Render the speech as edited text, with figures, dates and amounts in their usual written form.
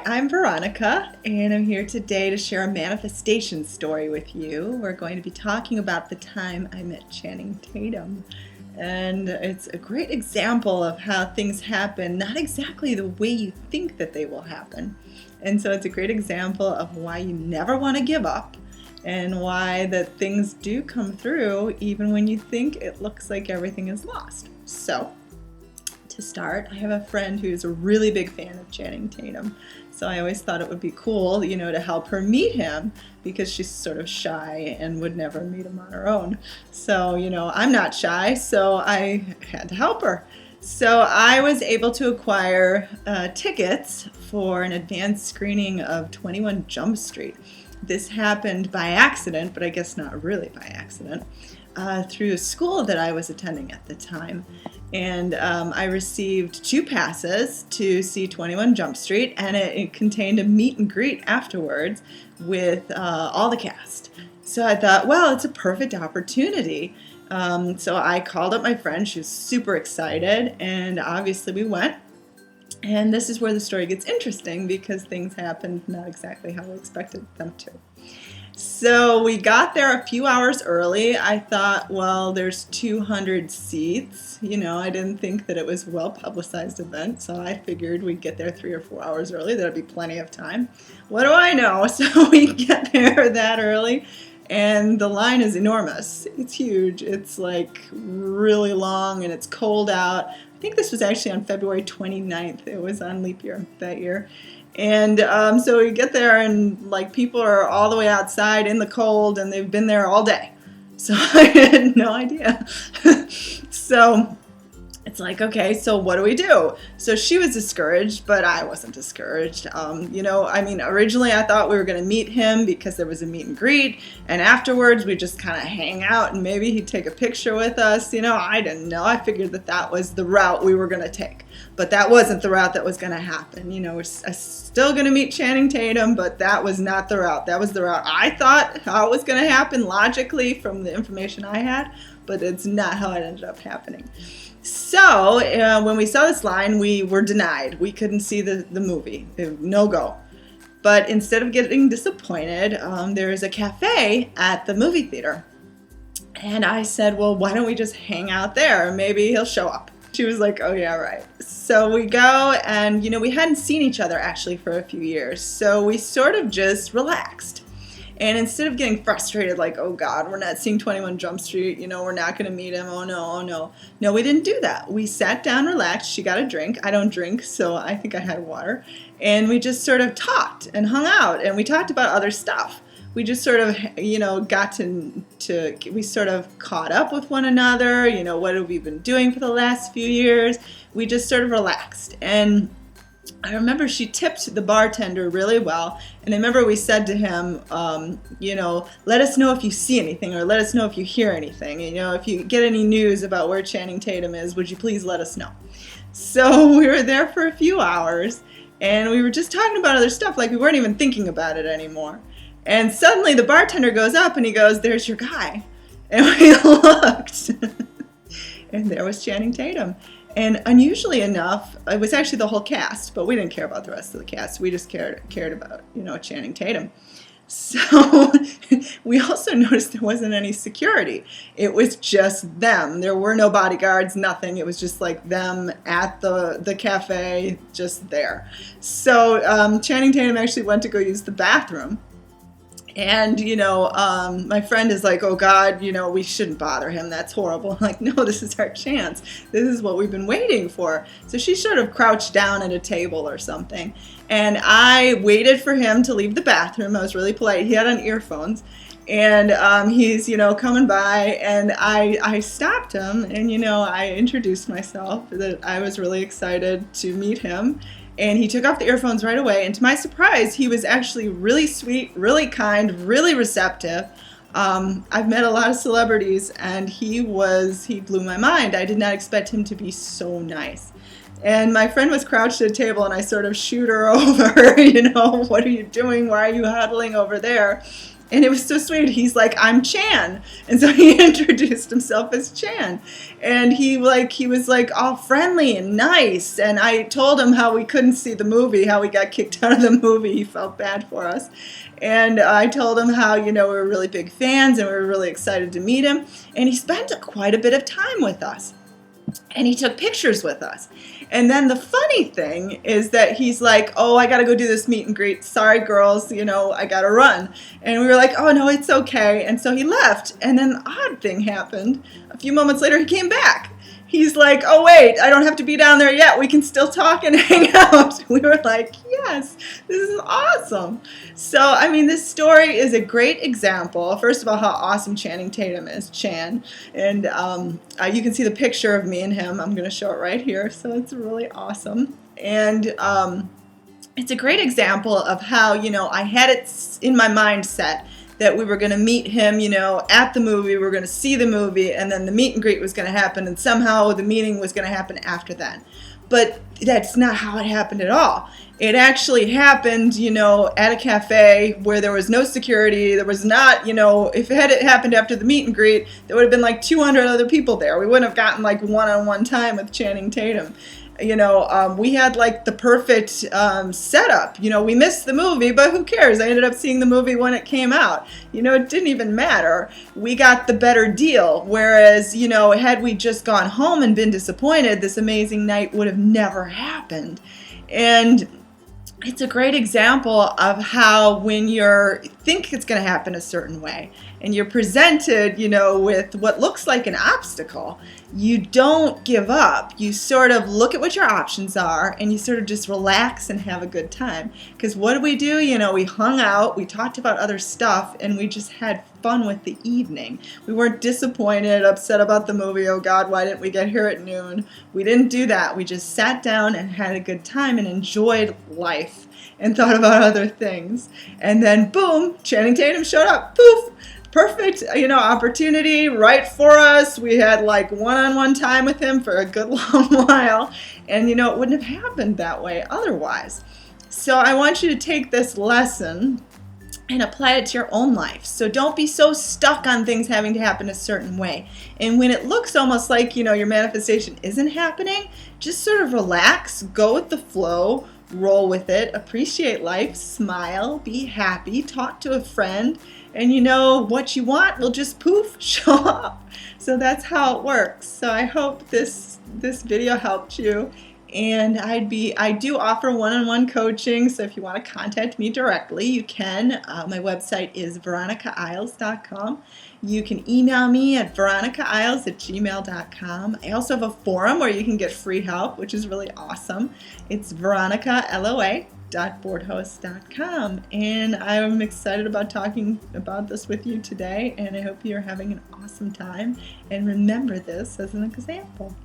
I'm Veronica, and I'm here today to share a manifestation story with you. We're going to be talking about the time I met Channing Tatum. And it's a great example of how things happen, not exactly the way you think that they will happen. And so it's a great example of why you never want to give up and why that things do come through even when you think it looks like everything is lost. So, to start, I have a friend who's a really big fan of Channing Tatum. So I always thought it would be cool, to help her meet him because she's sort of shy and would never meet him on her own. So, I'm not shy, so I had to help her. So I was able to acquire tickets for an advanced screening of 21 Jump Street. This happened by accident, but I guess not really by accident, through a school that I was attending at the time. And I received 2 passes to see 21 Jump Street, and it contained a meet and greet afterwards with all the cast. So I thought, well, it's a perfect opportunity. So I called up my friend. She was super excited, and obviously we went. And this is where the story gets interesting because things happened not exactly how I expected them to. So we got there a few hours early. I thought, well, there's 200 seats. I didn't think that it was a well-publicized event, so I figured we'd get there 3 or 4 hours early. There'd be plenty of time. What do I know? So we get there that early, and the line is enormous. It's huge. It's like really long, and it's cold out. I think this was actually on February 29th. It was on leap year that year. And so we get there and people are all the way outside in the cold and they've been there all day. So I had no idea. So it's like, okay, so what do we do? So she was discouraged, but I wasn't discouraged. Originally I thought we were going to meet him because there was a meet and greet, and afterwards we just kind of hang out and maybe he'd take a picture with us. I didn't know. I figured that was the route we were going to take, but that wasn't the route that was going to happen. We're still going to meet Channing Tatum, but that was not the route. That was the route I thought how it was going to happen logically from the information I had, but it's not how it ended up happening. So when we saw this line, we were denied. We couldn't see the movie. No go. But instead of getting disappointed, there is a cafe at the movie theater. And I said, well, why don't we just hang out there? Maybe he'll show up. She was like, oh, yeah, right. So we go and, we hadn't seen each other actually for a few years. So we sort of just relaxed. And instead of getting frustrated, like, oh, God, we're not seeing 21 Jump Street, we're not going to meet him, oh, no, oh, no. No, we didn't do that. We sat down, relaxed. She got a drink. I don't drink, so I think I had water. And we just sort of talked and hung out, and we talked about other stuff. We just sort of, got we sort of caught up with one another, what have we been doing for the last few years. We just sort of relaxed. And I remember she tipped the bartender really well, and I remember we said to him, let us know if you see anything or let us know if you hear anything. If you get any news about where Channing Tatum is, would you please let us know? So we were there for a few hours, and we were just talking about other stuff, like we weren't even thinking about it anymore. And suddenly the bartender goes up and he goes, there's your guy. And we looked, and there was Channing Tatum. And unusually enough, it was actually the whole cast, but we didn't care about the rest of the cast. We just cared about, Channing Tatum. So we also noticed there wasn't any security. It was just them. There were no bodyguards, nothing. It was just like them at the cafe, just there. So Channing Tatum actually went to go use the bathroom. And, my friend is like, oh, God, we shouldn't bother him. That's horrible. I'm like, no, this is our chance. This is what we've been waiting for. So she sort of crouched down at a table or something. And I waited for him to leave the bathroom. I was really polite. He had on earphones. And he's, coming by. And I stopped him. And, I introduced myself that I was really excited to meet him. And he took off the earphones right away. And to my surprise, he was actually really sweet, really kind, really receptive. I've met a lot of celebrities, and he blew my mind. I did not expect him to be so nice. And my friend was crouched at a table, and I sort of shooed her over, what are you doing? Why are you huddling over there? And it was so sweet. He's like, I'm Chan. And so he introduced himself as Chan. And he was like all friendly and nice. And I told him how we couldn't see the movie, how we got kicked out of the movie. He felt bad for us. And I told him how, we were really big fans and we were really excited to meet him. And he spent quite a bit of time with us. And he took pictures with us. And then the funny thing is that he's like, oh, I got to go do this meet and greet. Sorry, girls, I got to run. And we were like, oh, no, it's okay. And so he left. And then the odd thing happened. A few moments later, he came back. He's like, oh, wait, I don't have to be down there yet. We can still talk and hang out. We were like, yes, this is awesome. So, this story is a great example, first of all, how awesome Channing Tatum is, Chan. And you can see the picture of me and him. I'm going to show it right here. So it's really awesome. And it's a great example of how, I had it in my mindset that we were going to meet him, at the movie, we were going to see the movie, and then the meet and greet was going to happen, and somehow the meeting was going to happen after that. But that's not how it happened at all. It actually happened, at a cafe where there was no security. There was not, if it had happened after the meet and greet, there would have been like 200 other people there. We wouldn't have gotten like one-on-one time with Channing Tatum. We had like the perfect setup. We missed the movie, but who cares? I ended up seeing the movie when it came out. It didn't even matter. We got the better deal. Whereas, had we just gone home and been disappointed, this amazing night would have never happened. And it's a great example of how when you think it's going to happen a certain way and you're presented, with what looks like an obstacle, you don't give up. You sort of look at what your options are and you sort of just relax and have a good time. Because what did we do? We hung out, we talked about other stuff, and we just had fun with the evening. We weren't disappointed, upset about the movie. Oh God, why didn't we get here at noon? We didn't do that. We just sat down and had a good time and enjoyed life and thought about other things. And then boom, Channing Tatum showed up. Poof! Perfect, opportunity right for us. We had like one-on-one time with him for a good long while. And it wouldn't have happened that way otherwise. So I want you to take this lesson and apply it to your own life. So don't be so stuck on things having to happen a certain way. And when it looks almost like, your manifestation isn't happening, just sort of relax, go with the flow, roll with it, appreciate life, smile, be happy, talk to a friend, and what you want will just poof, show up. So that's how it works. So I hope this video helped you. And I do offer one-on-one coaching, so if you want to contact me directly, you can. My website is veronicaisles.com. You can email me at veronicaisles@gmail.com. I also have a forum where you can get free help, which is really awesome. It's veronicaloa.boardhost.com. And I'm excited about talking about this with you today, and I hope you're having an awesome time. And remember this as an example.